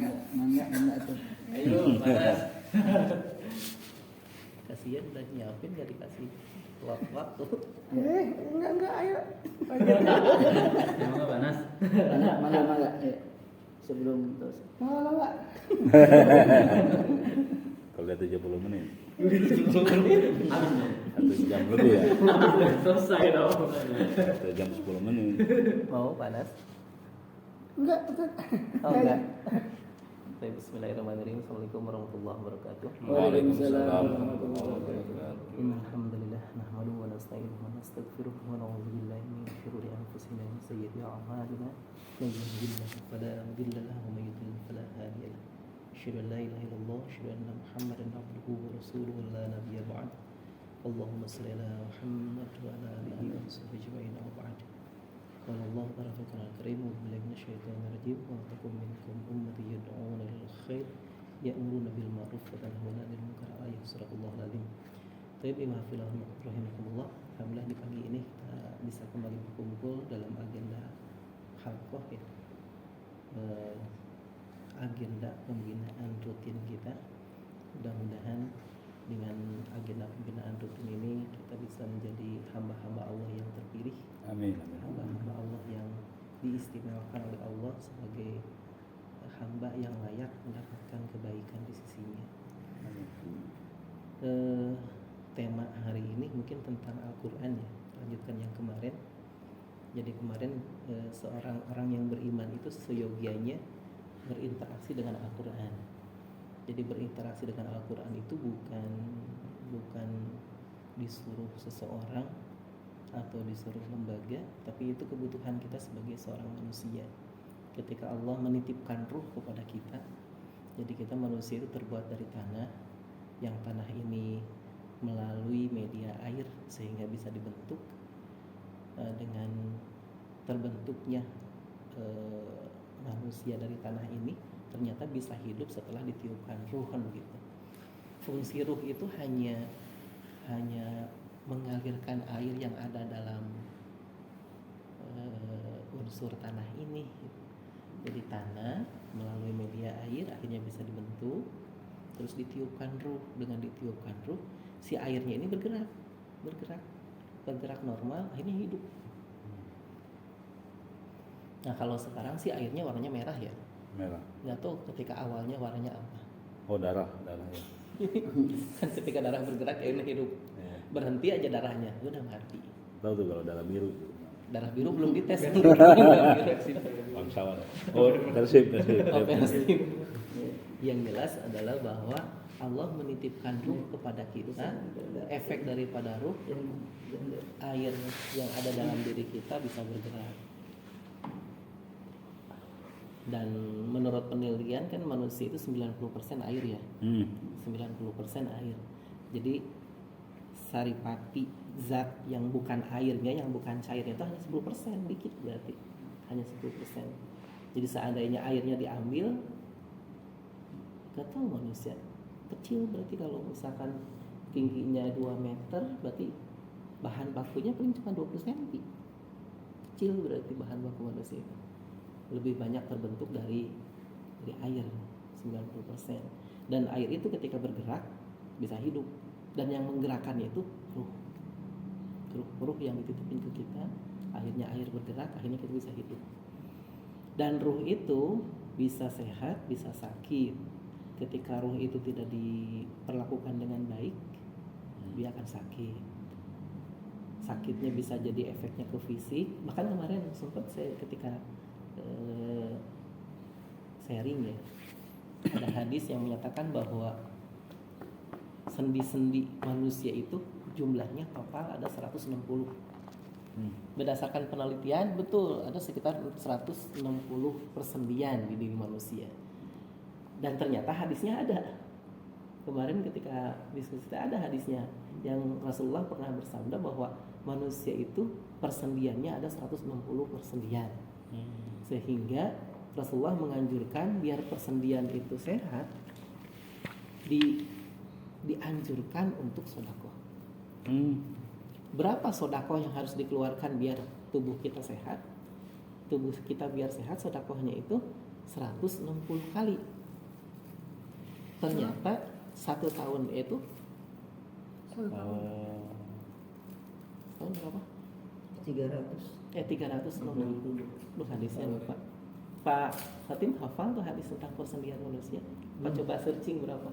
Enggak tuh. Ayo, panas. Kasihan udah nyiapin gak dikasih waktu. Enggak, ayo. Emang panas? Mangga. Sebelum terus. Mangga. Kalau udah 70 menit. Habisnya. 1 jam lebih ya. Selesai dong. 1 jam 10 menit. Mau panas? Enggak. Oh enggak. Baik, bismillahirrahmanirrahim. Assalamualaikum warahmatullahi wabarakatuh. Waalaikumsalam warahmatullahi wabarakatuh. Innalhamdulillah nahmaduhu wa nasta'inuhu wa nastaghfiruh wa na'udzu billahi min shururi anfusina wa sayyiati a'malina. Man yahdihillahu fala mudilla lahu wa man yudlil fala hadiya lahu. Asyhadu an la ilaha illallah wa asyhadu anna Muhammadan abduhu wa rasuluhu la nabiyya ba'd. Allahumma shalli ala Muhammad wa ala alihi wa sahbihi ajma'in wa ba'd. قال الله تعالى في القرآن الكريم أعوذ بالله من الشيطان الرجيم ولتكن منكم أمة يدعون إلى الخير يأمرون بالمعروف وينهون عن المنكر آية surah Allah al-Azim. Baik, rahimakumullah. Alhamdulillah di pagi ini kita bisa kembali berkumpul dalam agenda halqah ya. Agenda pembinaan rutin kita. Mudah-mudahan dengan agenda pembinaan rutin ini kita bisa menjadi hamba-hamba Allah yang terpilih. Amin. Hamba-hamba Allah yang diistimewakan oleh Allah sebagai hamba yang layak mendapatkan kebaikan di sisinya. Tema hari ini mungkin tentang Al-Quran ya, lanjutkan yang kemarin. Jadi kemarin seorang orang yang beriman itu seyogianya berinteraksi dengan Al-Quran. Jadi berinteraksi dengan Al-Quran itu bukan disuruh seseorang atau disuruh lembaga, tapi itu kebutuhan kita sebagai seorang manusia. Ketika Allah menitipkan ruh kepada kita, jadi kita manusia itu terbuat dari tanah, yang tanah ini melalui media air sehingga bisa dibentuk. Dengan terbentuknya manusia dari tanah ini ternyata bisa hidup setelah ditiupkan ruh kan begitu. Fungsi ruh itu hanya mengalirkan air yang ada dalam unsur tanah ini. Jadi tanah melalui media air akhirnya bisa dibentuk, terus ditiupkan ruh. Dengan ditiupkan ruh, si airnya ini bergerak normal, akhirnya hidup. Nah kalau sekarang si airnya warnanya merah ya. Merah. Nggak tahu ketika awalnya warnanya apa. Oh, darah ya. Kan ketika darah bergerak airnya hidup. Ya. Berhenti aja darahnya, udah mati. Tahu tuh kalau darah biru. Darah biru belum dites. Bangsawan. Oh, persib. Oh, persib. Yang jelas adalah bahwa Allah menitipkan ruh kepada kita. Efek daripada ruh, air yang ada dalam diri kita bisa bergerak. Dan menurut penelitian kan manusia itu 90% air ya. 90% air. Jadi saripati zat yang bukan airnya, yang bukan cairnya itu hanya 10%, dikit berarti. Hanya 10%. Jadi seandainya airnya diambil, gak tahu manusia kecil, berarti kalau misalkan tingginya 2 meter berarti bahan bakunya paling cuma 20 cm. Kecil berarti bahan baku manusia itu. Lebih banyak terbentuk dari air 90%. Dan air itu ketika bergerak bisa hidup, dan yang menggerakkannya itu ruh yang dititipin ke kita. Akhirnya air bergerak, akhirnya kita bisa hidup. Dan ruh itu bisa sehat, bisa sakit. Ketika ruh itu tidak diperlakukan dengan baik, dia akan sakit. Sakitnya bisa jadi efeknya ke fisik. Bahkan kemarin sempat saya ketika sharing ya, ada hadis yang menyatakan bahwa sendi-sendi manusia itu jumlahnya total ada 160. Berdasarkan penelitian betul ada sekitar 160 persendian di diri manusia. Dan ternyata hadisnya ada. Kemarin ketika diskusi ada hadisnya yang Rasulullah pernah bersabda bahwa manusia itu persendiannya ada 160 persendian. Sehingga Rasulullah menganjurkan biar persendian itu sehat, dianjurkan untuk sedekah. Berapa sedekah yang harus dikeluarkan biar tubuh kita sehat? Tubuh kita biar sehat, sedekahnya itu 160 kali. Ternyata 1 tahun itu tahun berapa? 360. Duh, hadisnya lupa. Pak Fatim hafal tuh hadis tentang persendian manusia? Pak coba searching berapa?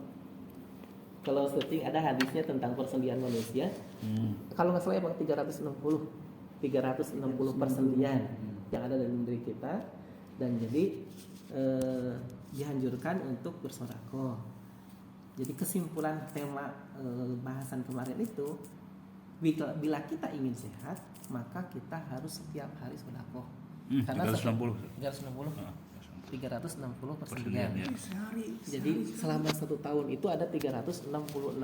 Kalau searching ada hadisnya tentang persendian manusia. Kalau nggak salah emang 360 persendian yang ada dalam diri kita. Dan jadi dianjurkan untuk bersedekah. Jadi kesimpulan tema bahasan kemarin itu, bila kita ingin sehat, maka kita harus setiap hari sedekah. Karena 360 persendian. Jadi selama 1 tahun itu ada 366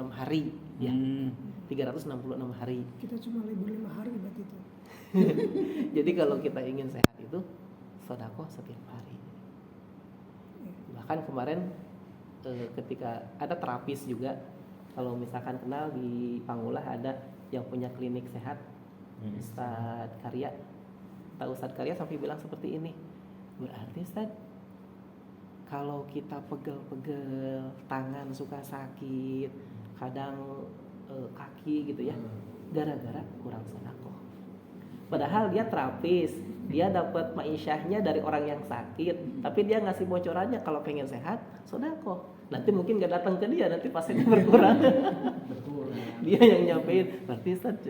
hari, ya. 366 hari. Kita cuma libur 5 hari berarti itu. Jadi kalau kita ingin sehat itu sedekah setiap hari. Bahkan kemarin ketika ada terapis juga, kalau misalkan kenal di Pangulah ada yang punya klinik sehat, Ustadz Karya. Pak Ustadz Karya sampai bilang seperti ini, berarti Ustadz kalau kita pegel-pegel tangan suka sakit, kadang kaki gitu ya, gara-gara kurang sedekah. Padahal dia terapis, dia dapat maisyahnya dari orang yang sakit, tapi dia ngasih bocorannya kalau pengen sehat, sedekah. Nanti mungkin gak datang ke dia, nanti pasiennya berkurang. Dia yang nyampein, berarti Ustaz,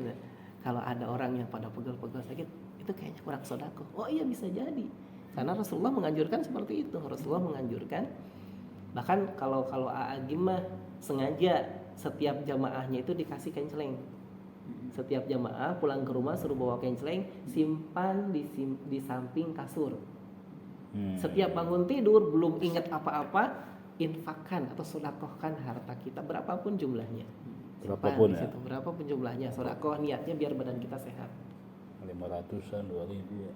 kalau ada orang yang pada pegel-pegel sakit, itu kayaknya kurang sedekah. Oh iya, bisa jadi. Karena Rasulullah menganjurkan seperti itu. Rasulullah menganjurkan, bahkan kalau A'agim mah sengaja setiap jamaahnya itu dikasih kenceleng. Setiap jamaah pulang ke rumah suruh bawa kenceleng, simpan di samping kasur. Setiap bangun tidur belum ingat apa-apa, infakkan atau sedekahkan harta kita berapapun jumlahnya. Berapapun ya. Berapapun jumlahnya, sedekah niatnya biar badan kita sehat. 500-an, 2.000 ya.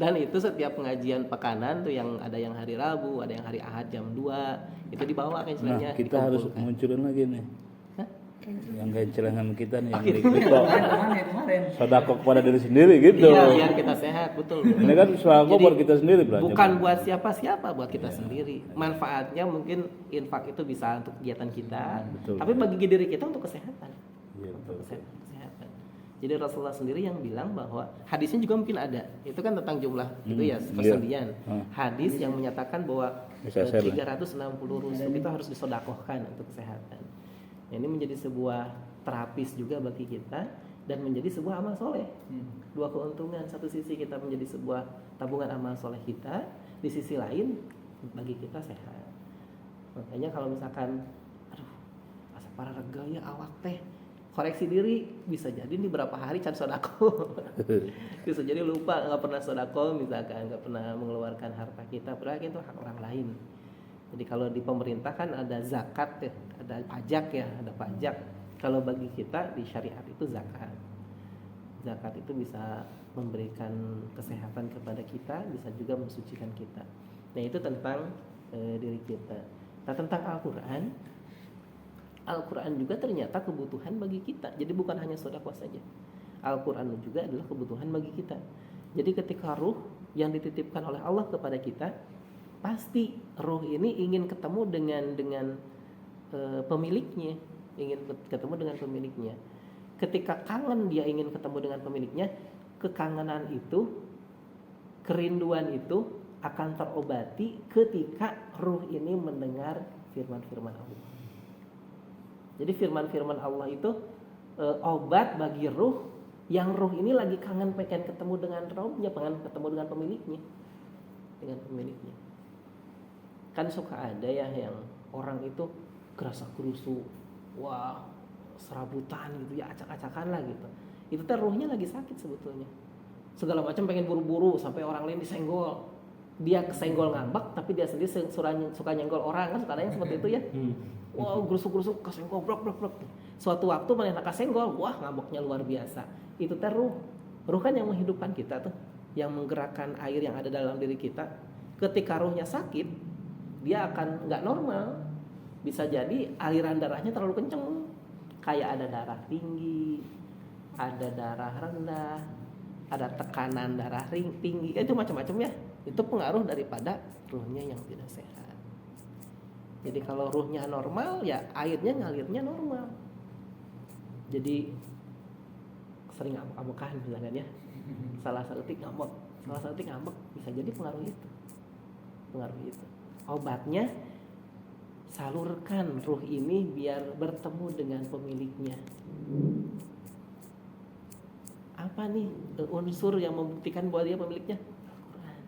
Dan itu setiap pengajian pekanan tuh yang ada yang hari Rabu, ada yang hari Ahad jam 2, itu dibawa kencelengnya. Nah, kita harus munculin lagi nih. Yang kencelengan kita nih yang sedekah kepada diri sendiri gitu. Iya, biar kita sehat, betul. Ini kan sedekah buat kita sendiri belanja. Bukan buat siapa-siapa, buat kita sendiri. Manfaatnya mungkin infak itu bisa untuk kegiatan kita, betul. Tapi bagi diri kita untuk kesehatan. Iya, betul. Kesehatan. Jadi Rasulullah sendiri yang bilang bahwa hadisnya juga mungkin ada. Itu kan tentang jumlah itu ya, persendian. Hadis yang menyatakan bahwa 360 rusuk itu harus disedekahkan untuk kesehatan. Ini menjadi sebuah terapis juga bagi kita dan menjadi sebuah amal soleh. Dua keuntungan, satu sisi kita menjadi sebuah tabungan amal soleh kita, di sisi lain bagi kita sehat. Makanya kalau misalkan, aduh, asa para rega ya awak teh, koreksi diri, bisa jadi nih berapa hari can sodako. Bisa jadi lupa, nggak pernah sodako, misalkan nggak pernah mengeluarkan harta kita, berarti itu hak orang lain. Jadi kalau di pemerintah kan ada zakat ya, ada pajak ya, ada pajak. Kalau bagi kita di syariat itu zakat. Zakat itu bisa memberikan kesehatan kepada kita, bisa juga mensucikan kita. Nah itu tentang diri kita. Nah tentang Al-Quran juga ternyata kebutuhan bagi kita. Jadi bukan hanya sedekah saja. Al-Quran juga adalah kebutuhan bagi kita. Jadi ketika ruh yang dititipkan oleh Allah kepada kita, pasti roh ini ingin ketemu dengan pemiliknya, ingin ketemu dengan pemiliknya. Ketika kangen dia ingin ketemu dengan pemiliknya, kekangenan itu, kerinduan itu akan terobati ketika ruh ini mendengar firman-firman Allah. Jadi firman-firman Allah itu obat bagi ruh yang ruh ini lagi kangen pengen ketemu dengan rohnya, pengen ketemu dengan pemiliknya, Kan suka ada ya yang orang itu gerasa gerusu, wah serabutan gitu ya, acak-acakan lah gitu. Itu teh ruhnya lagi sakit sebetulnya. Segala macam pengen buru-buru sampai orang lain disenggol. Dia kesenggol ngambek tapi dia sendiri suka nyenggol orang, kan kadang seperti itu ya. Wah gerusuk-gerusuk kesenggol blok. Suatu waktu mana kesenggol, wah ngambeknya luar biasa. Itu teh ruh. Ruh kan yang menghidupkan kita tuh, yang menggerakkan air yang ada dalam diri kita. Ketika ruhnya sakit, dia akan nggak normal, bisa jadi aliran darahnya terlalu kenceng, kayak ada darah tinggi, ada darah rendah, ada tekanan darah tinggi, itu macam-macam ya. Itu pengaruh daripada ruhnya yang tidak sehat. Jadi kalau ruhnya normal, ya airnya ngalirnya normal. Jadi sering ngambek-ngambekan misalkan ya. Salah satu ngambek, bisa jadi pengaruh itu. Obatnya salurkan ruh ini biar bertemu dengan pemiliknya. Apa nih unsur yang membuktikan bahwa dia pemiliknya? Al-Quran.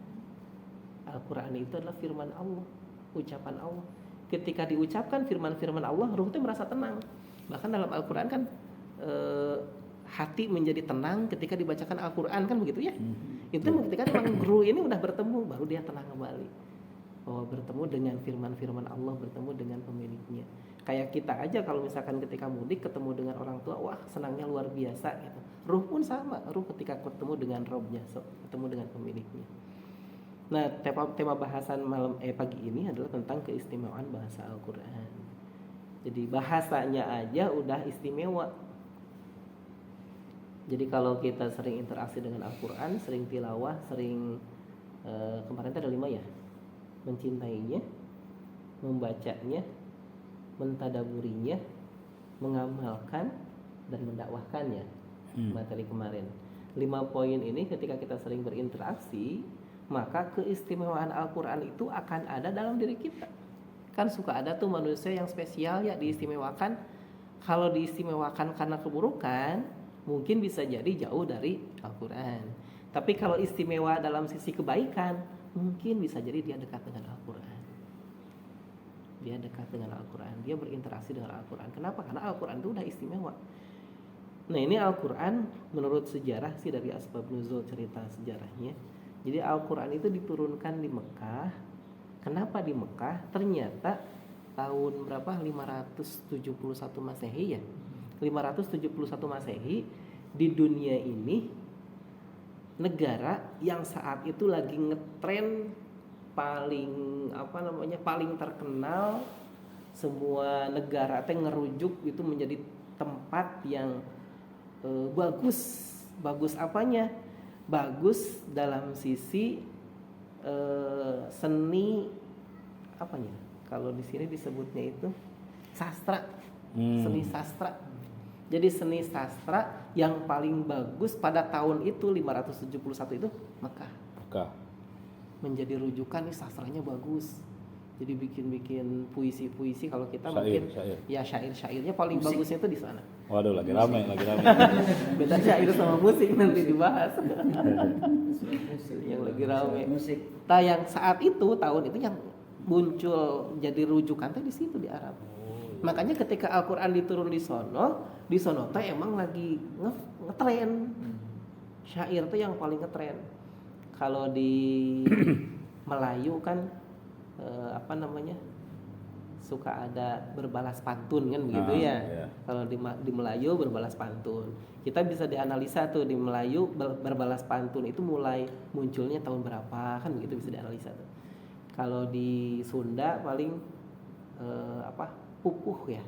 Al-Quran itu adalah firman Allah, ucapan Allah. Ketika diucapkan firman-firman Allah, ruh itu merasa tenang. Bahkan dalam Al-Quran kan hati menjadi tenang ketika dibacakan Al-Quran, kan begitu ya. Itu ketika memang ruh ini udah bertemu, baru dia tenang kembali. Oh, bertemu dengan firman-firman Allah, bertemu dengan pemiliknya. Kayak kita aja kalau misalkan ketika mudik ketemu dengan orang tua, wah senangnya luar biasa gitu. Ruh pun sama, ruh ketika ketemu dengan Robnya, ketemu dengan pemiliknya. Nah, tema bahasan pagi ini adalah tentang keistimewaan bahasa Al-Quran. Jadi bahasanya aja udah istimewa. Jadi kalau kita sering interaksi dengan Al-Quran, sering tilawah, sering kemarin itu ada 5 ya, mencintainya, membacanya, mentadaburinya, mengamalkan, dan mendakwahkannya. Materi kemarin 5 poin ini ketika kita sering berinteraksi, maka keistimewaan Al-Quran itu akan ada dalam diri kita. Kan suka ada tuh manusia yang spesial ya diistimewakan. Kalau diistimewakan karena keburukan, mungkin bisa jadi jauh dari Al-Quran. Tapi kalau istimewa dalam sisi kebaikan, mungkin bisa jadi dia dekat dengan Al-Quran. Dia dekat dengan Al-Quran, dia berinteraksi dengan Al-Quran. Kenapa? Karena Al-Quran itu udah istimewa. Nah, ini Al-Quran menurut sejarah sih, dari asbab nuzul cerita sejarahnya. Jadi Al-Quran itu diturunkan di Mekah. Kenapa di Mekah? Ternyata tahun berapa? 571 Masehi ya. 571 Masehi, di dunia ini negara yang saat itu lagi ngetren paling terkenal, semua negara teh ngerujuk itu menjadi tempat yang bagus apanya? Bagus dalam sisi seni apanya? Kalau di sini disebutnya itu sastra, seni sastra. Jadi seni sastra yang paling bagus pada tahun itu 571 itu Mekah. Menjadi rujukan nih, sastranya bagus. Jadi bikin puisi-puisi, kalau kita mungkin ya syair-syairnya paling musik. Bagusnya itu di sana. Waduh, lagi rame. Beda syair sama musik nanti dibahas. Yang lagi rame. Musik. Nah, yang saat itu tahun itu yang muncul jadi rujukan tuh di situ di Arab. Makanya ketika Al-Quran diturun di sono tuh emang lagi ngetren. Syair tuh yang paling ngetren. Kalau di Melayu kan suka ada berbalas pantun kan begitu ya. Yeah. Kalau di Melayu berbalas pantun. Kita bisa dianalisa tuh di Melayu berbalas pantun itu mulai munculnya tahun berapa, kan begitu bisa dianalisa tuh. Kalau di Sunda paling pupuh ya.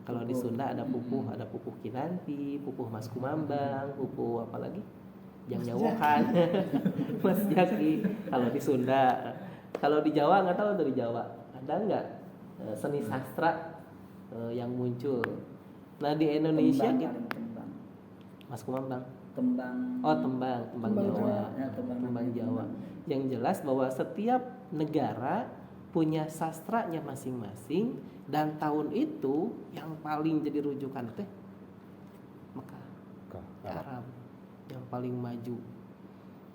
Kalau di Sunda ada pupuh Kinanti, pupuh Mas Kumambang, pupuh apa lagi? Yang nyawokan. Mas Jaki. Kalau di Sunda, kalau di Jawa nggak tahu dari Jawa ada nggak seni sastra yang muncul. Nah di Indonesia tembang. Mas Kumambang. Tembang Jawa. Ya, tembang Jawa. Yang jelas bahwa setiap negara punya sastranya masing-masing, dan tahun itu yang paling jadi rujukan teh Mekah, Arab yang paling maju.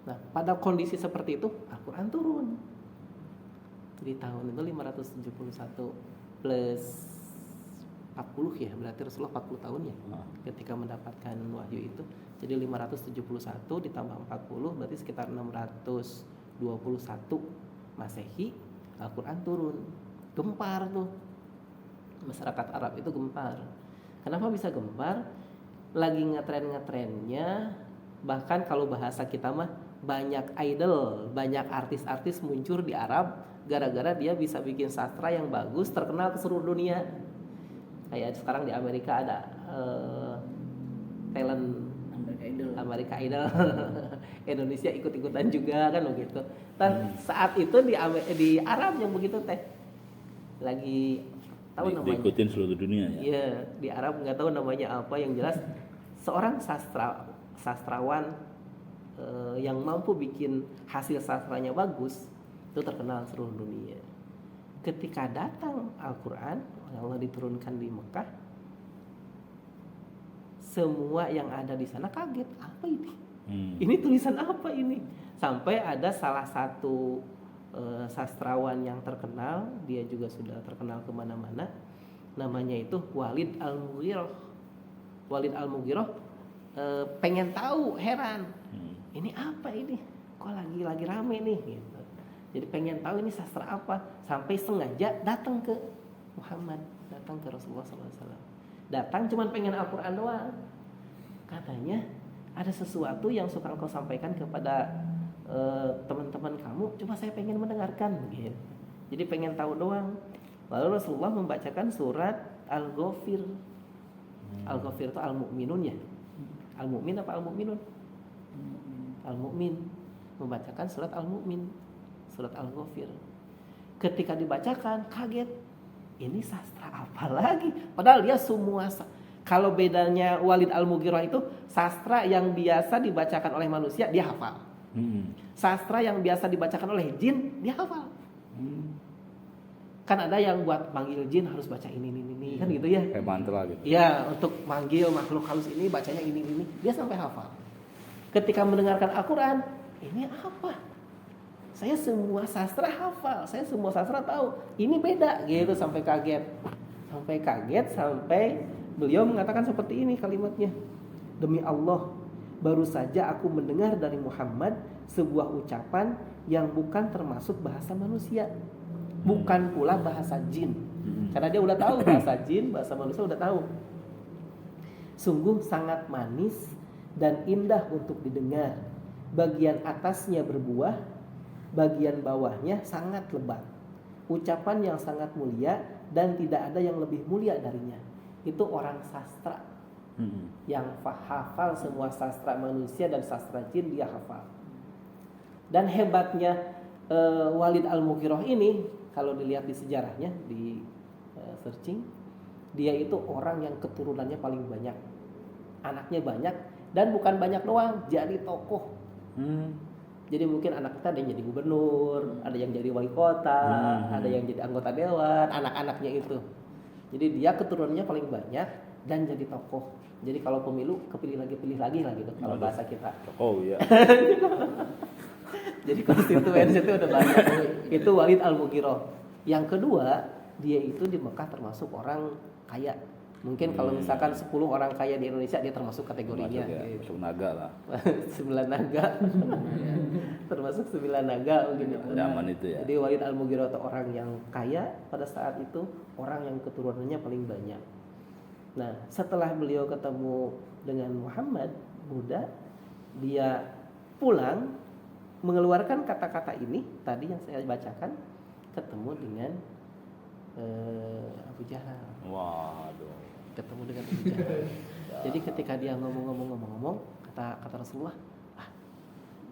Nah, pada kondisi seperti itu Al-Quran turun di tahun itu 571 plus 40 ya, berarti Rasulullah 40 tahun ya ketika mendapatkan wahyu itu. Jadi 571 ditambah 40 berarti sekitar 621 Masehi, Al-Quran turun. Gempar tuh masyarakat Arab itu, gempar. Kenapa bisa gempar? Lagi ngetren-ngetrennya. Bahkan kalau bahasa kita mah banyak idol, banyak artis-artis muncul di Arab gara-gara dia bisa bikin sastra yang bagus, terkenal ke seluruh dunia. Kayak sekarang di Amerika ada talent Amerika Idol Indonesia ikut-ikutan juga kan begitu. Dan saat itu di Arab yang begitu teh lagi tahu namanya. Diikutin seluruh dunia ya. Iya, di Arab nggak tahu namanya apa, yang jelas seorang sastrawan yang mampu bikin hasil sastranya bagus itu terkenal seluruh dunia. Ketika datang Al-Quran yang Allah diturunkan di Mekah, semua yang ada di sana kaget, apa ini? Ini tulisan apa ini? Sampai ada salah satu sastrawan yang terkenal, dia juga sudah terkenal kemana-mana, namanya itu Walid Al-Mughirah. Walid Al-Mughirah pengen tahu, heran, ini apa ini? Kok lagi rame nih? Gitu. Jadi pengen tahu ini sastra apa, sampai sengaja datang ke Muhammad, datang ke Rasulullah SAW. Datang cuman pengen Al-Quran doang. Katanya ada sesuatu yang suka engkau sampaikan kepada teman-teman kamu, cuma saya pengen mendengarkan gitu. Jadi pengen tahu doang. Lalu Rasulullah membacakan surat Al-Ghafir. Al-Ghafir itu Al-Mu'minun ya. Al-Mu'min apa Al-Mu'minun? Al-Mu'min. Membacakan surat Al-Mu'min, surat Al-Ghafir. Ketika dibacakan kaget, ini sastra apa lagi? Padahal dia semua, kalau bedanya Walid Al-Mughirah itu sastra yang biasa dibacakan oleh manusia dia hafal. Sastra yang biasa dibacakan oleh jin dia hafal. Kan ada yang buat manggil jin harus baca ini kan gitu ya. Kayak mantra gitu. Ya, untuk manggil makhluk halus ini bacanya ini. Dia sampai hafal. Ketika mendengarkan Al-Quran, ini apa? Saya semua sastra hafal, saya semua sastra tahu. Ini beda gitu, sampai kaget. Sampai beliau mengatakan seperti ini kalimatnya. Demi Allah, baru saja aku mendengar dari Muhammad sebuah ucapan yang bukan termasuk bahasa manusia, bukan pula bahasa jin. Karena dia udah tahu bahasa jin, bahasa manusia udah tahu. Sungguh sangat manis dan indah untuk didengar. Bagian atasnya berbuah, bagian bawahnya sangat lebat. Ucapan yang sangat mulia dan tidak ada yang lebih mulia darinya. Itu orang sastra yang hafal semua sastra manusia dan sastra jin dia hafal. Dan hebatnya Walid Al-Mughirah ini, kalau dilihat di sejarahnya, di searching, dia itu orang yang keturunannya paling banyak, anaknya banyak, dan bukan banyak doang, jadi tokoh. Jadi mungkin anak kita ada yang jadi gubernur, ada yang jadi wali kota, ada yang jadi anggota dewan, anak-anaknya itu. Jadi dia keturunannya paling banyak dan jadi tokoh. Jadi kalau pemilu pilih lagi lah gitu kalau bahasa kita. Oh iya. Jadi konstituensi itu udah banyak. Itu Walid Al-Mughirah. Yang kedua, dia itu di Mekah termasuk orang kaya. Mungkin kalau misalkan 10 orang kaya di Indonesia dia termasuk kategorinya. Termasuk naga lah. 9 naga. Termasuk 9 naga gitu. Zaman itu ya. Jadi Walid Al-Mughirah itu orang yang kaya pada saat itu, orang yang keturunannya paling banyak. Nah, setelah beliau ketemu dengan Muhammad muda, dia pulang mengeluarkan kata-kata ini tadi yang saya bacakan, ketemu dengan Abu Jahal. Waduh. Ketemu dengan Abu Jahal. Jadi ketika dia ngomong, kata Rasulullah,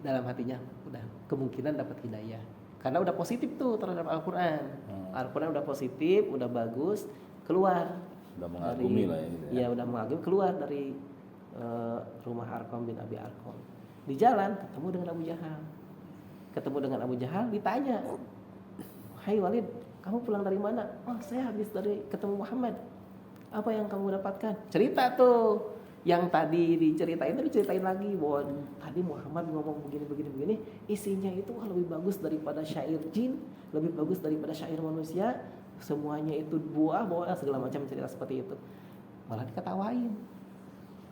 dalam hatinya udah kemungkinan dapat hidayah. Karena udah positif tuh terhadap Al-Quran. Al-Quran udah positif, udah bagus, keluar. Udah mengagumi lah ya. Gitu ya. Iya, udah mengagumi, keluar dari rumah Arqam bin Abi Arqam. Di jalan ketemu dengan Abu Jahal. Ditanya, "Hai Walid, kamu pulang dari mana?" "Oh, saya habis dari ketemu Muhammad." "Apa yang kamu dapatkan?" Cerita tuh. Yang tadi diceritain lagi bahwa tadi Muhammad ngomong begini, isinya itu lebih bagus daripada syair jin, lebih bagus daripada syair manusia, semuanya itu buah segala macam cerita seperti itu. Malah diketawain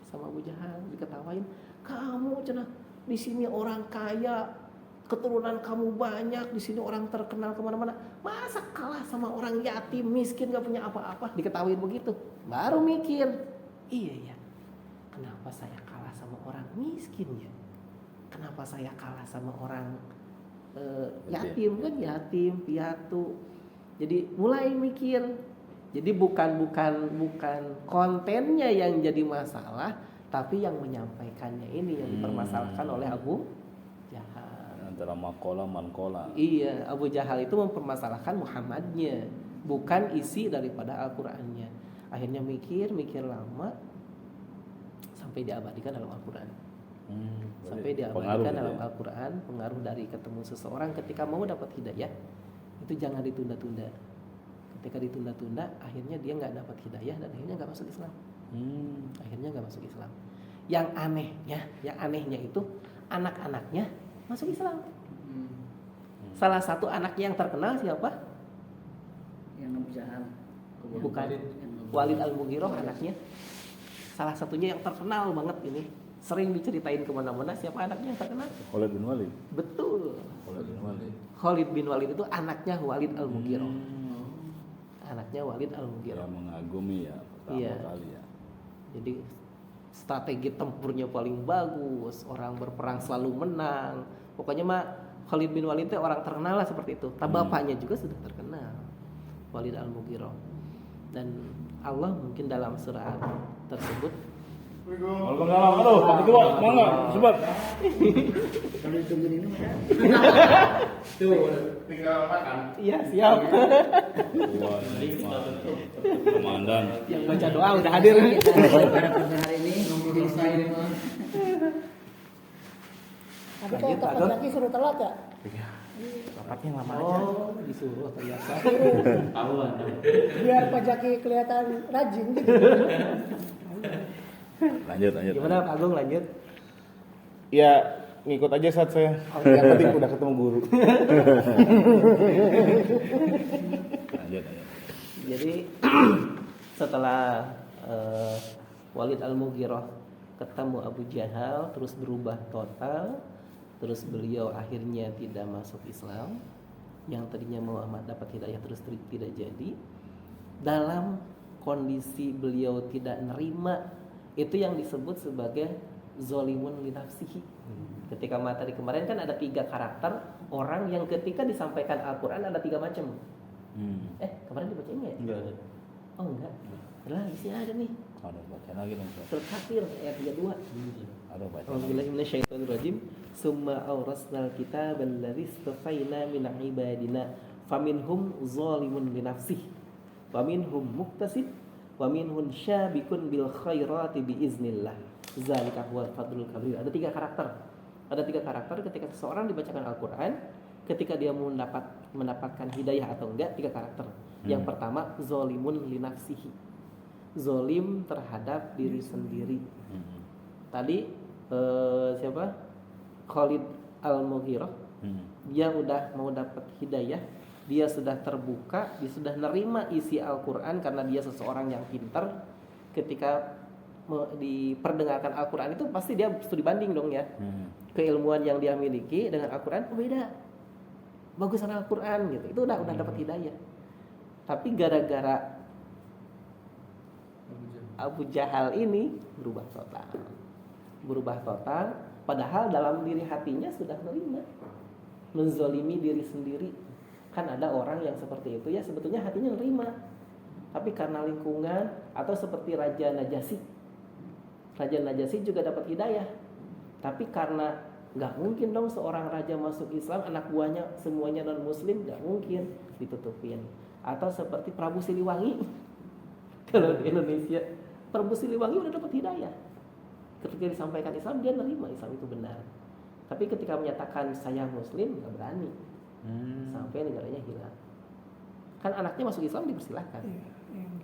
sama Abu Jahal, "Kamu cenah di sini orang kaya, keturunan kamu banyak, di sini orang terkenal kemana-mana, masa kalah sama orang yatim miskin gak punya apa-apa?" Diketawain begitu, baru mikir, iya ya, kenapa saya kalah sama orang miskin ya? Kenapa saya kalah sama orang yatim kan, yatim piatu? Jadi mulai mikir. Jadi bukan kontennya yang jadi masalah, tapi yang menyampaikannya ini yang dipermasalahkan oleh Abu Jahal. Antara makola mankola. Iya, Abu Jahal itu mempermasalahkan Muhammadnya, bukan isi daripada Al-Qur'annya. Akhirnya mikir lama sampai diabadikan dalam Al-Qur'an. Sampai diabadikan dalam Al-Qur'an, pengaruh dari ketemu seseorang ketika mau dapat hidayah itu jangan ditunda-tunda. Ketika ditunda-tunda, akhirnya dia nggak dapat hidayah dan akhirnya nggak masuk Islam. Akhirnya nggak masuk Islam. Yang anehnya itu anak-anaknya masuk Islam. Salah satu anaknya yang terkenal siapa? Yang Abu Jahal. Bukan. Walid Al-Mughirah anaknya. Salah satunya yang terkenal banget ini. Sering diceritain kemana-mana. Siapa anaknya yang terkenal? Khalid bin Walid. Betul. Khalid bin Walid. Khalid bin Walid itu anaknya Walid Al-Mughirah. Anaknya Walid Al-Mughirah. Ya mengagumi ya pertama Iya. kali ya. Jadi strategi tempurnya paling bagus, orang berperang selalu menang. Pokoknya mah Khalid bin Walid itu orang terkenal lah seperti itu. Bapaknya juga sudah terkenal, Walid Al-Mughirah. Dan Allah mungkin dalam surah tersebut Waalaikumsalam. Aduh, Pak Ketua, mangga, sebat. Kalau ditungguin ini mana? Tuh, tinggal makan. iya siap. Wah, komandan. Yang baca doa udah hadir. Pada pada hari ini nunggu selesai ini mah. Tapi kalau tepat lagi suruh telat ya. Rapatnya lama aja. Oh, disuruh ternyata. Tahuan. Biar Pak Jaki kelihatan rajin gitu. Lanjut. Gimana Pak Agung lanjut? Ya ngikut aja saat saya. Yang penting udah ketemu guru. Lanjut. Jadi setelah Walid Al-Mughirah ketemu Abu Jahal terus berubah total, terus beliau akhirnya tidak masuk Islam, yang tadinya Muhammad dapat hidayah terus tidak jadi, dalam kondisi beliau tidak nerima, itu yang disebut sebagai zolimun li nafsihi. Ketika materi kemarin kan ada 3 karakter orang yang ketika disampaikan Al-Quran ada 3 macam. Kemarin dibacain nggak ya? Enggak ada. Oh enggak. Lah di sini ada nih. Ada baca lagi dong. Surat Kafir ayat 32. Ada baca. Auzubillahi minasyaitonirrajim. Summa awrasnal kitaba allazi istafaina min ibadina faminhum zalimun li nafsihi wa minhum muqtasid wa minhum syabikun bil khairati biiznillah. Zalika huwal fadlul kabir. Ada 3 karakter. Ada 3 karakter ketika seseorang dibacakan Al-Qur'an, ketika dia mendapatkan hidayah atau enggak, 3 karakter. Yang pertama zalimun li nafsihi. Zolim terhadap diri sendiri. Tadi siapa? Khalid Al-Mughirah. Dia udah mau dapat hidayah, dia sudah terbuka, dia sudah nerima isi Al-Quran karena dia seseorang yang pintar. Ketika diperdengarkan Al-Quran itu pasti dia studi banding dong ya. Keilmuan yang dia miliki dengan Al-Quran beda. Bagusan Al-Quran gitu. Itu udah dapat hidayah. Tapi gara-gara Abu Jahal ini berubah total, padahal dalam diri hatinya sudah menerima, menzolimi diri sendiri. Kan ada orang yang seperti itu ya, sebetulnya hatinya menerima, tapi karena lingkungan, atau seperti Raja Najasyi juga dapat hidayah, tapi karena nggak mungkin dong seorang raja masuk Islam, anak buahnya semuanya non Muslim, nggak mungkin, ditutupin. Atau seperti Prabu Siliwangi. Kalau di Indonesia Prabu Siliwangi udah dapat hidayah. Ketika disampaikan Islam, dia nerima Islam itu benar. Tapi ketika menyatakan saya Muslim, nggak berani. Sampai negaranya hilang. Kan anaknya masuk Islam dipersilahkan.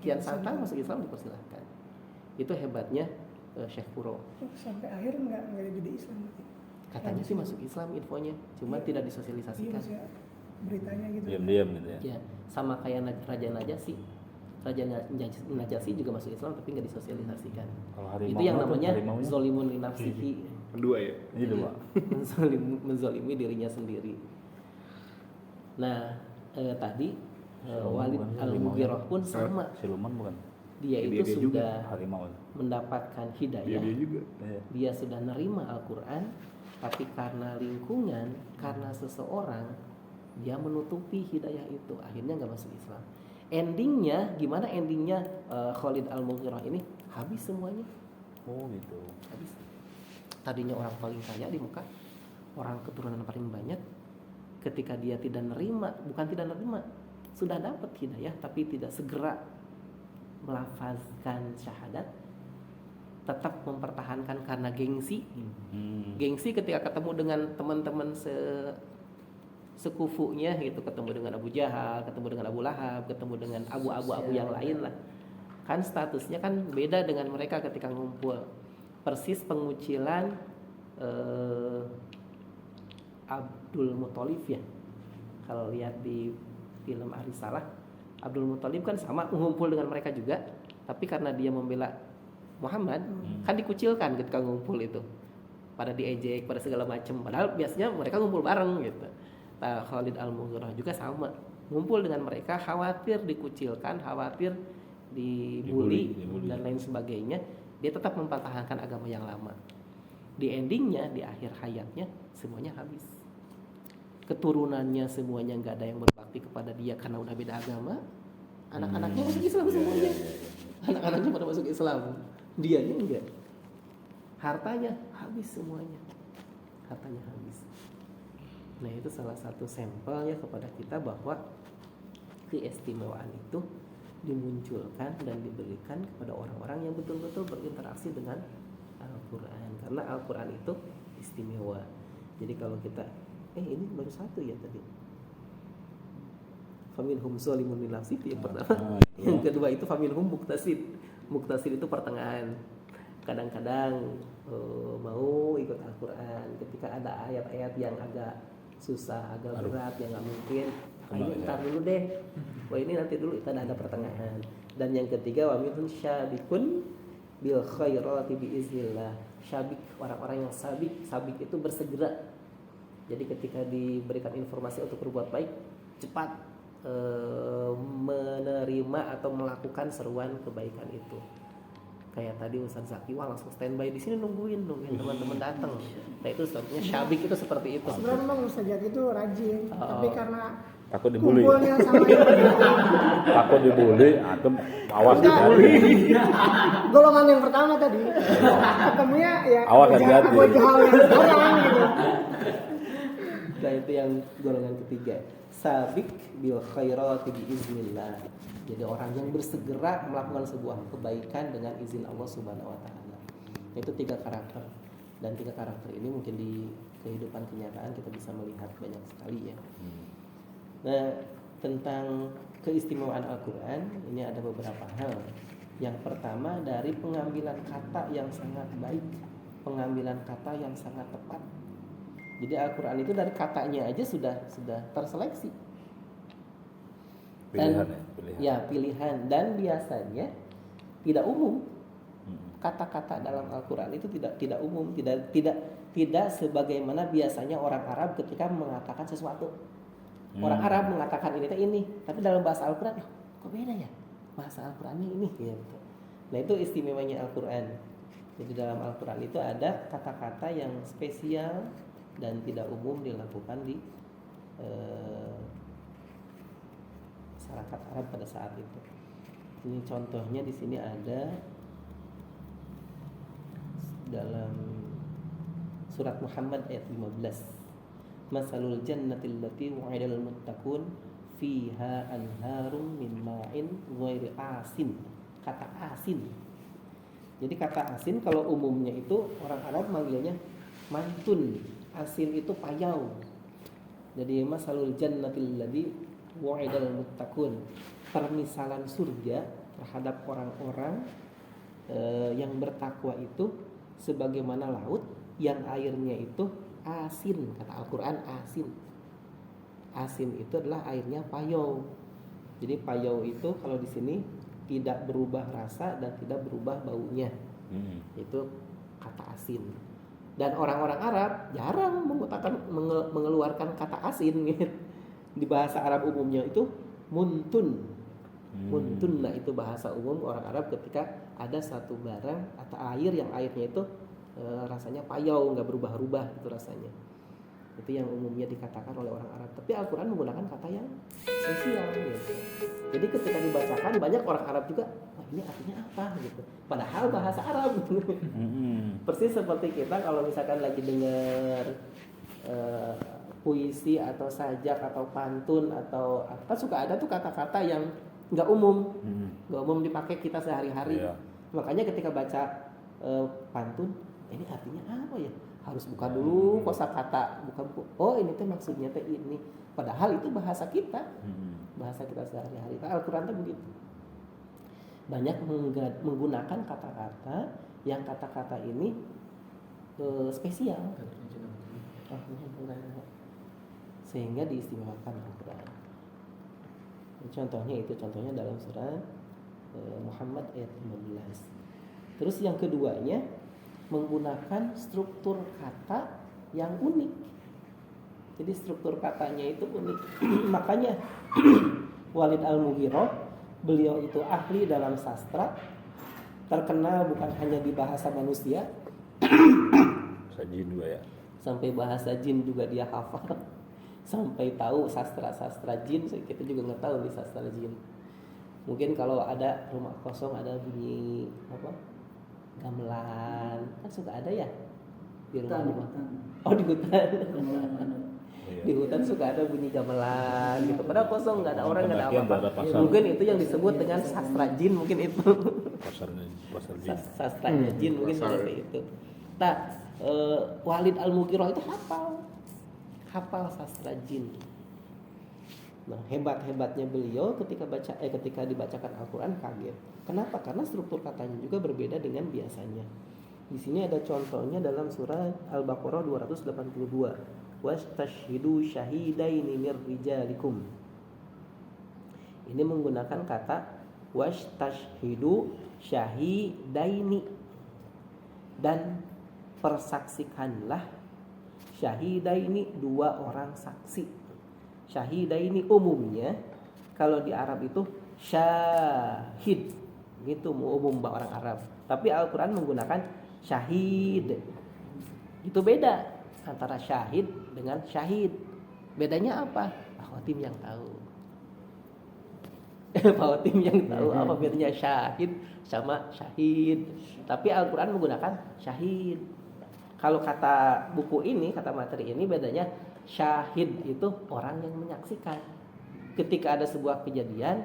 Kian Santang masuk Islam dipersilahkan. Itu hebatnya Syekh Kuro. Sampai akhir nggak jadi Islam. Katanya sih masuk Islam infonya, cuma tidak disosialisasikan. Iya, beritanya gitu. Diam-diam gitu ya. Ya, sama kayak Raja Najasyi. Raja Najasyi juga masuk Islam tapi nggak disosialisasikan. Itu yang namanya zolimun li nafsihi. Kedua ya. Ini dua. Menzolimi dirinya sendiri. Nah, tadi Walid Al-Mughirah pun sama. Siluman bukan? Dia itu sudah Harimau. mendapatkan hidayah. Dia juga. Dia sudah nerima Al-Quran, tapi karena lingkungan, karena seseorang, dia menutupi hidayah itu. Akhirnya nggak masuk Islam. Endingnya, gimana endingnya Khalid Al-Mughirah ini? Habis semuanya. Oh gitu. Habis. Tadinya orang paling kaya di Mekah, orang keturunan paling banyak, ketika dia tidak nerima, bukan tidak nerima, sudah dapat hidayah tapi tidak segera melafazkan syahadat, tetap mempertahankan karena gengsi. Gengsi ketika ketemu dengan teman-teman sekufunya gitu, ketemu dengan Abu Jahal, ketemu dengan Abu Lahab, ketemu dengan abu yang lain lah. Kan statusnya kan beda dengan mereka ketika ngumpul. Persis pengucilan Abdul Muthalib ya. Kalau lihat di film Ar-Risalah, Abdul Muthalib kan sama ngumpul dengan mereka juga, tapi karena dia membela Muhammad kan dikucilkan ketika ngumpul itu. Pada diejek, pada segala macam. Padahal biasanya mereka ngumpul bareng gitu. Nah, Khalid Al-Mughirah juga sama. Ngumpul dengan mereka khawatir dikucilkan, khawatir dibully dan lain sebagainya. Dia tetap mempertahankan agama yang lama. Di endingnya, di akhir hayatnya semuanya habis. Keturunannya semuanya nggak ada yang berbakti kepada dia karena udah beda agama. Anak-anaknya masuk Islam semuanya. Anak-anaknya pada masuk Islam, dianya enggak. Hartanya habis semuanya. Hartanya habis. Nah, itu salah satu sampelnya kepada kita bahwa keistimewaan itu dimunculkan dan diberikan kepada orang-orang yang betul-betul berinteraksi dengan Al-Quran. Karena Al-Quran itu istimewa. Jadi kalau kita ini baru satu ya tadi. Faminhum zalimun li nafsihi itu yang pertama. Yang kedua itu faminhum muqtasid. Muqtasid itu pertengahan. Kadang-kadang mau ikut Al-Quran ketika ada ayat-ayat yang agak susah, agak berat, yang nggak mungkin. Ayo ntar dulu deh. Wah ini nanti dulu, kita ada pertengahan. Dan yang ketiga wa minhum syabiqun bil khairati biiznillah. Syabik, orang-orang yang sabik itu bersegera. Jadi ketika diberikan informasi untuk berbuat baik, cepat menerima atau melakukan seruan kebaikan itu. Kayak tadi Ustaz Zaki, wah langsung standby di sini nungguin teman-teman datang. Nah itu sebabnya syabik itu seperti itu. Sebenarnya memang Ustaz Zaki itu rajin, tapi karena takut dibully. kumpulnya sama yang Takut dibully atau awas dibully. golongan yang pertama tadi ketemunya ya Awas hati-hati. Abu Jahal yang sekarang gitu. Nah itu yang golongan ketiga. Sabik bil khairati biiznillah. Jadi orang yang bersegera melakukan sebuah kebaikan dengan izin Allah Subhanahu wa taala. Itu 3 karakter. Dan 3 karakter ini mungkin di kehidupan kenyataan kita bisa melihat banyak sekali ya. Nah, tentang keistimewaan Al-Qur'an ini ada beberapa hal. Yang pertama dari pengambilan kata yang sangat baik, pengambilan kata yang sangat tepat. Jadi Al-Quran itu dari katanya aja sudah terseleksi. Pilihan. Dan biasanya tidak umum. Kata-kata dalam Al-Quran itu tidak umum, tidak sebagaimana biasanya orang Arab ketika mengatakan sesuatu. Orang Arab mengatakan ini, tapi dalam bahasa Al-Quran kok beda ya? Bahasa Al-Qurannya ini gitu. Nah, itu istimewanya Al-Quran. Jadi dalam Al-Quran itu ada kata-kata yang spesial dan tidak umum dilakukan di masyarakat Arab pada saat itu. Ini contohnya di sini ada dalam surat Muhammad ayat 15. Masalul jannatil lati wa'idal muttaqun fiha anharum min ma'in ghairi asin. Kata asin. Jadi kata asin kalau umumnya itu orang Arab manggilnya mantun. Asin itu payau. Jadi masalul jannatil ladzi wa'idal muttaqun. Permisalan surga terhadap orang-orang yang bertakwa itu sebagaimana laut yang airnya itu asin. Kata Al-Qur'an asin. Asin itu adalah airnya payau. Jadi payau itu kalau di sini tidak berubah rasa dan tidak berubah baunya. Itu kata asin. Dan orang-orang Arab jarang mengeluarkan kata asin gitu. Di bahasa Arab umumnya itu muntun. Muntun, nah itu bahasa umum orang Arab ketika ada satu barang atau air yang airnya itu rasanya payau, nggak berubah-ubah itu rasanya. Itu yang umumnya dikatakan oleh orang Arab. Tapi Al-Quran menggunakan kata yang spesial gitu. Jadi ketika dibacakan banyak orang Arab juga, wah ini artinya apa gitu. Padahal bahasa Arab. Persis seperti kita kalau misalkan lagi dengar puisi atau sajak atau pantun atau apa, suka ada tuh kata-kata yang nggak umum dipakai kita sehari-hari. Iya. Makanya ketika baca pantun, ini artinya apa ya? Harus buka dulu kosakata, buka buku. Oh ini tuh maksudnya teh ini. Padahal itu bahasa kita, bahasa kita sehari-hari. Nah, Al-Quran tuh begitu. Banyak menggunakan kata-kata yang kata-kata ini spesial, sehingga diistimewakan Al-Quran. Contohnya dalam surat Muhammad ayat 15. Terus yang keduanya menggunakan struktur kata yang unik. Jadi struktur katanya itu unik. Makanya Walid Al-Mughirah, beliau itu ahli dalam sastra, terkenal bukan hanya di bahasa manusia, Sajin juga ya. sampai bahasa jin juga dia hafal. Sampai tahu sastra jin, kita juga nggak tahu di sastra jin. Mungkin kalau ada rumah kosong ada bunyi apa? Gamelan, kan suka ada ya di rumah. Oh di hutan. Di hutan suka ada bunyi gamelan gitu. Padahal kosong, nggak ada orang, nggak ada apa-apa. Mungkin itu yang disebut dengan sastra jin, mungkin itu. Pasar jin. Sastranya jin mungkin seperti itu. Nah, Walid Al-Mughirah itu hafal sastra jin. Nah, hebatnya beliau ketika dibacakan Al-Quran kaget. Kenapa? Karena struktur katanya juga berbeda dengan biasanya. Di sini ada contohnya dalam surah Al-Baqarah 282. Wastashhidu syahidaini mir rijalikum. Ini menggunakan kata wastashhidu syahidaini, dan persaksikanlah syahidaini, dua orang saksi. Syahidaini umumnya kalau di Arab itu syahid, gitu umum orang Arab. Tapi Al-Quran menggunakan syahid. Itu beda antara syahid dengan syahid. Bedanya apa? Pak Khotim yang tahu. Pak Khotim yang tahu apa bedanya syahid sama syahid. Tapi Al-Quran menggunakan syahid. Kalau kata buku ini, kata materi ini, bedanya syahid itu orang yang menyaksikan. Ketika ada sebuah kejadian,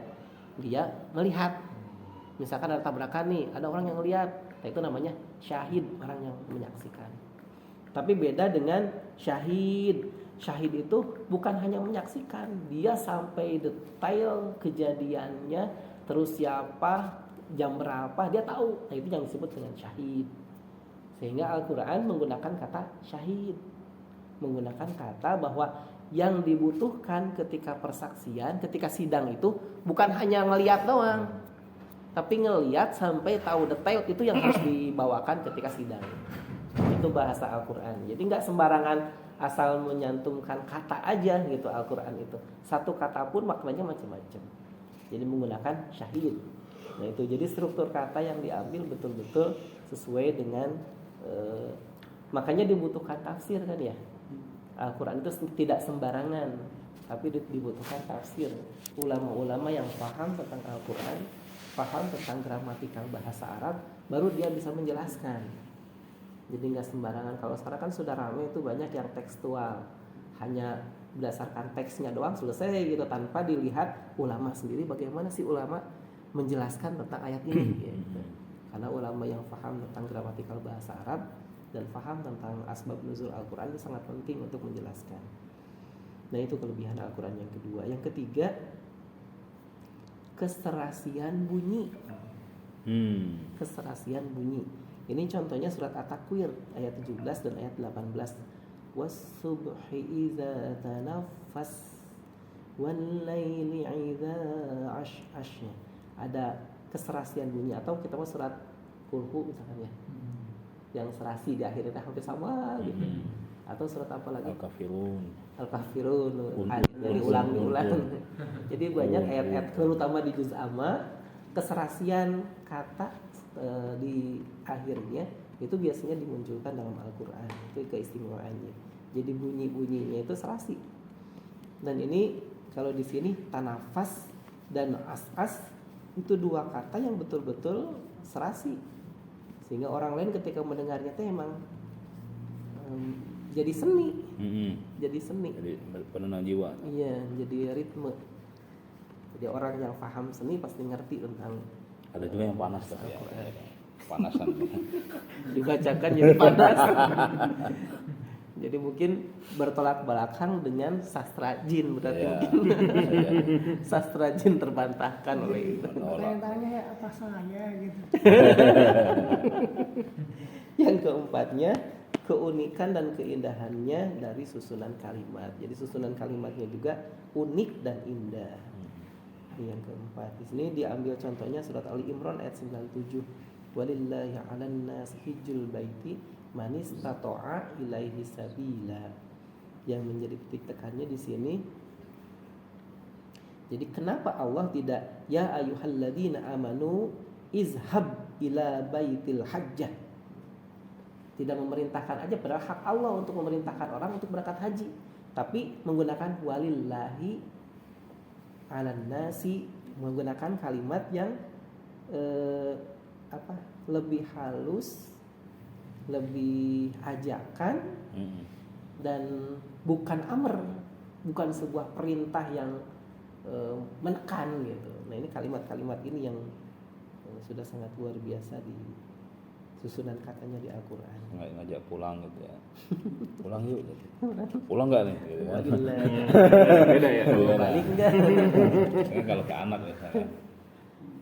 dia melihat. Misalkan ada tabrakan nih, ada orang yang lihat, nah itu namanya syahid, orang yang menyaksikan. Tapi beda dengan syahid. Syahid itu bukan hanya menyaksikan, dia sampai detail kejadiannya, terus siapa, jam berapa, dia tahu. Nah itu yang disebut dengan syahid. Sehingga Al-Quran menggunakan kata syahid, menggunakan kata bahwa yang dibutuhkan ketika persaksian, ketika sidang itu bukan hanya ngelihat doang, tapi ngelihat sampai tahu detail, itu yang harus dibawakan ketika sidang. Itu bahasa Al-Quran. Jadi nggak sembarangan asal menyantumkan kata aja gitu. Al-Quran itu satu kata pun maknanya macam-macam. Jadi menggunakan syahid. Nah itu jadi struktur kata yang diambil betul-betul sesuai dengan makanya dibutuhkan tafsir kan ya. Al-Quran itu tidak sembarangan, tapi dibutuhkan tafsir. Ulama-ulama yang paham tentang Al-Quran, paham tentang gramatikal bahasa Arab, baru dia bisa menjelaskan. Jadi nggak sembarangan. Kalau sekarang kan sudah ramai itu banyak yang tekstual, hanya berdasarkan teksnya doang selesai gitu, tanpa dilihat ulama sendiri bagaimana sih ulama menjelaskan tentang ayat ini gitu. Karena ulama yang paham tentang gramatikal bahasa Arab dan paham tentang asbab nuzul Al-Quran itu sangat penting untuk menjelaskan. Nah itu kelebihan Al-Quran yang kedua. Yang ketiga, keserasian bunyi. Keserasian bunyi. Ini contohnya surat At-Takwir ayat 17 dan ayat 18. Was-subhi idza tanaffas wal-laili idza ash'ash. Ada keserasian bunyi, atau kita mau surat Kulhu misalkan ya. Yang serasi di akhirnya hampir sama gitu. Atau surat apa lagi? Al-Kafirun. Jadi ulang-ulang. Jadi banyak ayat-ayat terutama di juz amma, keserasian kata di akhirnya itu biasanya dimunculkan dalam Al-Quran. Itu keistimewaannya. Jadi bunyi-bunyinya itu serasi. Dan ini kalau di sini tanafas dan as-as itu dua kata yang betul-betul serasi. Sehingga orang lain ketika mendengarnya itu emang jadi seni. jadi seni. Jadi penenang jiwa. Iya, jadi ritme. Jadi orang yang paham seni pasti ngerti tentang Ada juga yang panas tapi ya. Panasan. dibacakan jadi panas. Jadi mungkin bertolak belakang dengan sastra jin berarti Iya. mungkin sastra jin terbantahkan oleh itu. Tanya-tanya ya apa saya gitu. Yang keempatnya, keunikan dan keindahannya dari susunan kalimat. Jadi susunan kalimatnya juga unik dan indah. Yang keempat, di sini diambil contohnya surat Ali Imran ayat 97. Walillahi 'alan nas hijjul baiti man istata'a ilaihi sabila. Yang menjadi titik tekannya di sini. Jadi kenapa Allah tidak ya ayyuhalladzina amanu izhab ila baitil hajjah? Tidak memerintahkan aja, padahal hak Allah untuk memerintahkan orang untuk berangkat haji, tapi menggunakan walillahi 'alan nasi, menggunakan kalimat yang lebih halus, lebih ajakan, dan bukan amr, bukan sebuah perintah yang menekan gitu. Nah ini kalimat-kalimat ini yang sudah sangat luar biasa di susunan katanya di Al-Quran. Ngajak pulang gitu ya. Pulang yuk. Gitu. Pulang nggak nih? Gitu kan. Beda ya. Balik enggak? Kan kalau ke anak misalnya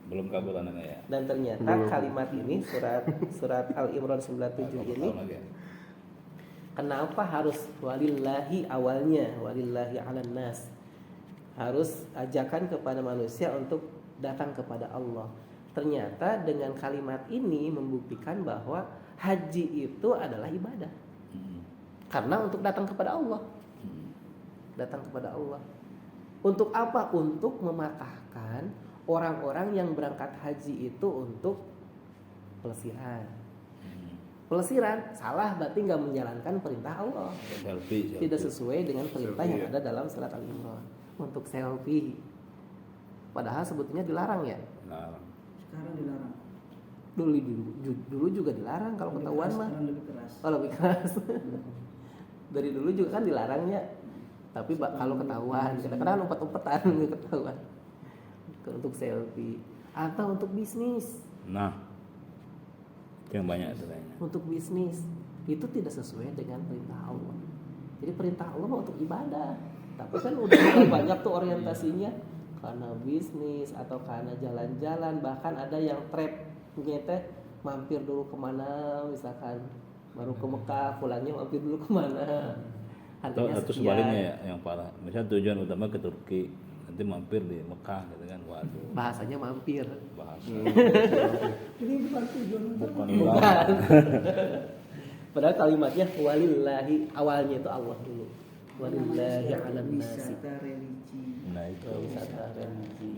belum kabul anaknya ya. Dan ternyata kalimat ini surat Al-Imran 97 ini kenapa harus walillahi awalnya, walillahi 'alan nas, harus ajakan kepada manusia untuk datang kepada Allah. Ternyata dengan kalimat ini membuktikan bahwa haji itu adalah ibadah. Karena untuk datang kepada Allah. Datang kepada Allah. Untuk apa? Untuk mematahkan orang-orang yang berangkat haji itu untuk pelesiran. Pelesiran salah, berarti nggak menjalankan perintah Allah. Selfie. Tidak sesuai dengan perintah yang ada dalam surat Al-Imran. Untuk selfie. Padahal sebetulnya dilarang ya. Nah, Sekarang dilarang. Dulu juga dilarang kalau Lebih ketahuan keras, mah. sekarang lebih keras. Oh, lebih keras. Dari dulu juga kan dilarangnya. Tapi kalau ketahuan, kadang-kadang umpet-umpetan ketahuan. Untuk selfie atau untuk bisnis. nah, itu yang banyak itu kayaknya. Untuk bisnis itu tidak sesuai dengan perintah Allah. Jadi perintah Allah mah untuk ibadah. Tapi kan udah banyak tuh orientasinya karena bisnis atau karena jalan-jalan, bahkan ada yang trapnya teh mampir dulu kemana, misalkan baru ke Mekah, pulangnya mampir dulu kemana. Harganya Atau sekian. sebaliknya ya, yang parah. Misalnya tujuan utama ke Turki, nanti mampir di Mekah gitu kan. Waduh, Bahasanya mampir. bahasa. Jadi bukan tujuan utama. Bukan. Padahal kalimatnya walillahi, awalnya itu Allah dulu. Walillahi 'alan nasi. Wisata religi. Nah itu. Wisata religi.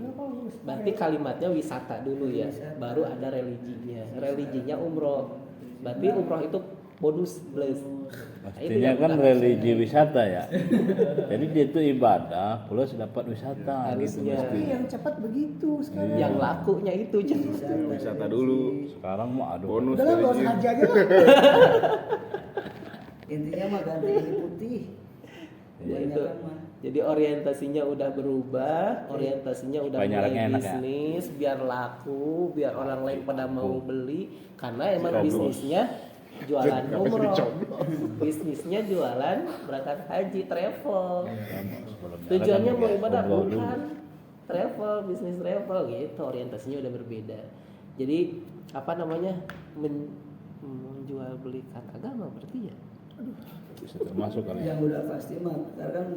Berarti kalimatnya wisata dulu ya, baru ada religinya. Religinya umroh. Berarti umroh itu bonus plus. Nah, itu Mestinya yang kan benar. religi wisata ya. Jadi dia itu ibadah plus dapat wisata gitu Harusnya. Tapi mesti. yang cepat begitu sekarang. Yang lakunya itu Wisata dulu. Sekarang mau aduh. Bonus Udah lah gak usah religi. haji aja lah. Intinya mah ganti ini putih. Ya, itu. Kebanyakan mah. Jadi orientasinya udah berubah, orientasinya udah mulai Banyakannya enak ya? bisnis, biar laku, biar orang lain pada mau beli, karena emang Coblos. bisnisnya jualan Nggak bisa umroh, dicoblos. bisnisnya jualan berangkat haji, travel. Sebelumnya Tujuannya kan mau ibadah umroh dulu. bukan travel, bisnis travel gitu, orientasinya udah berbeda. Jadi apa namanya menjual belikan agama berarti ya? Bisa termasuk kali ya. Yang udah pasti mah sekarang kan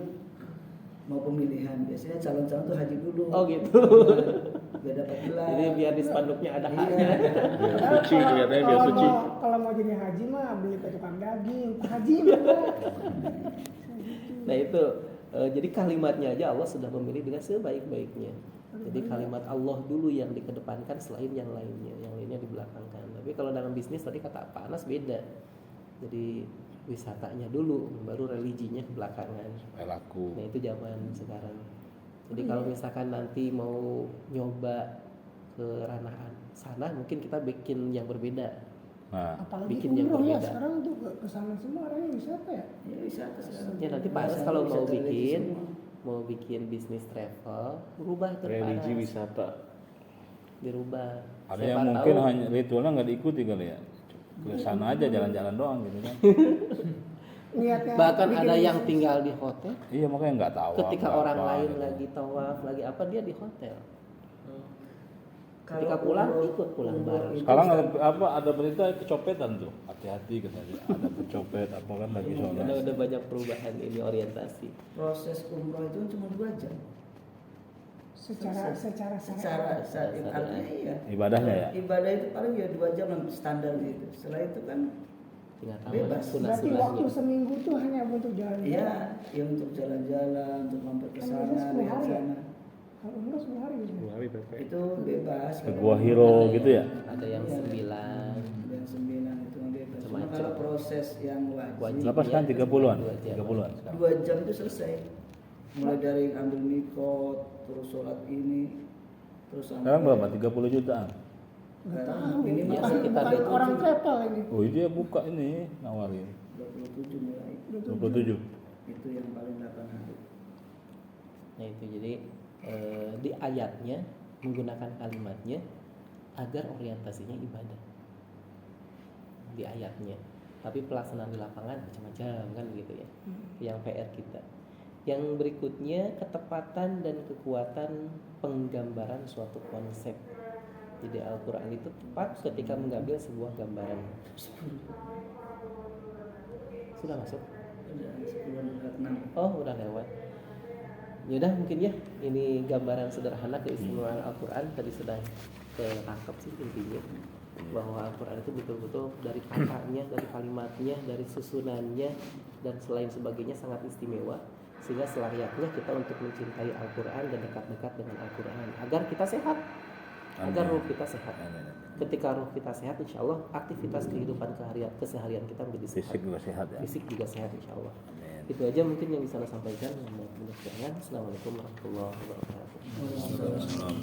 mau pemilihan biasanya calon-calon tuh haji dulu. Oh gitu. Biar dapat gelar. Jadi biar di spanduknya ada Iya. haknya. Biar suci kelihatannya biar suci. Kalau mau jadi haji mah beli ke tukang daging. Haji enggak. Nah itu jadi kalimatnya aja Allah sudah memilih dengan sebaik-baiknya. Jadi kalimat Allah dulu yang dikedepankan selain yang lainnya dibelakangkan. Tapi kalau dalam bisnis tadi kata panas beda. Jadi wisatanya dulu, baru religinya belakangan. Laku. Nah itu zaman sekarang. Jadi kalau misalkan nanti mau nyoba ke ranah sana, mungkin kita bikin yang berbeda. Nah, Apalagi Bikin yang umroh ya berbeda. sekarang tuh ke sana semua orangnya wisata ya. Ya wisata sekarang. Ya nanti Pak Anas Wisata- kalau mau wisata religi bikin semua. bisnis travel, berubah itu Pak Religi Anas. wisata. Dirubah. ada Siapa yang mungkin tahu hanya ritualnya nggak diikuti kali ya. Ke sana aja jalan-jalan doang gitu kan. Niatnya bahkan bikin ada yang bisnis. tinggal di hotel. Iya makanya nggak tahu. Ketika apa-apa orang lain gitu. lagi tawaf, lagi apa dia di hotel. Kalau Ketika pulang umroh- ikut pulang umroh bareng. itu Sekarang ada berita kecopetan tuh. Hati-hati katanya. Ada pencopet apa kan lagi Karena soalnya. udah banyak perubahan ini orientasi. proses umroh itu cuma 2 jam. secara Secara artinya iya. Ibadahnya ya. Ibadah itu paling ya 2 jam standar gitu. Setelah itu kan Tinggal tahu Bebas. berarti sunah-sunahnya. waktu seminggu tuh hanya untuk jalan-jalan. iya, ya untuk jalan-jalan, untuk mampir ke Kan sana, biasanya 10 lihat hari ya? sana. Kalau umroh 10 hari gitu. 2 hari PP. Itu bebas. Ke Gua Hiro gitu ya. Ada yang Iya. 9. Yang 9 itu yang bebas. Cuma Macam-macam. kalau proses yang Wajib. wajib Berapa sekarang? 30-an? 2 jam. 30-an sekarang. 2 jam itu selesai. Mulai dari ambil mikot, terus sholat ini, terus sampai Sekarang berapa? 30 jutaan. Nggak tahu. Ini Ya, masih sekitar Bukan 27. orang travel ini. Oh dia buka ini nawarin 27 mulai. 27. Itu yang paling 8 hari. Nah itu jadi di ayatnya menggunakan kalimatnya agar orientasinya ibadah di ayatnya, tapi pelaksanaan di lapangan macam-macam kan gitu ya. Yang PR kita. Yang berikutnya ketepatan dan kekuatan penggambaran suatu konsep. Jadi Al-Quran itu tepat ketika mengambil sebuah gambaran. Sudah masuk? Udah 10 Oh udah lewat. Yaudah mungkin ya ini gambaran sederhana keistimewaan Al-Quran tadi sudah tertangkap sih intinya bahwa Al-Quran itu betul-betul dari katanya, dari kalimatnya, dari susunannya dan selain sebagainya sangat istimewa sehingga selayaknya kita untuk mencintai Al-Quran dan dekat-dekat dengan Al-Quran agar kita sehat, agar ruh kita sehat. Ketika ruh kita sehat, insya Allah aktivitas kehidupan keseharian kita menjadi sehat. Fisik juga sehat ya. Fisik juga sehat insya Allah. Amin. Itu aja mungkin yang bisa saya sampaikan. Assalamualaikum warahmatullahi wabarakatuh. Waalaikumsalam.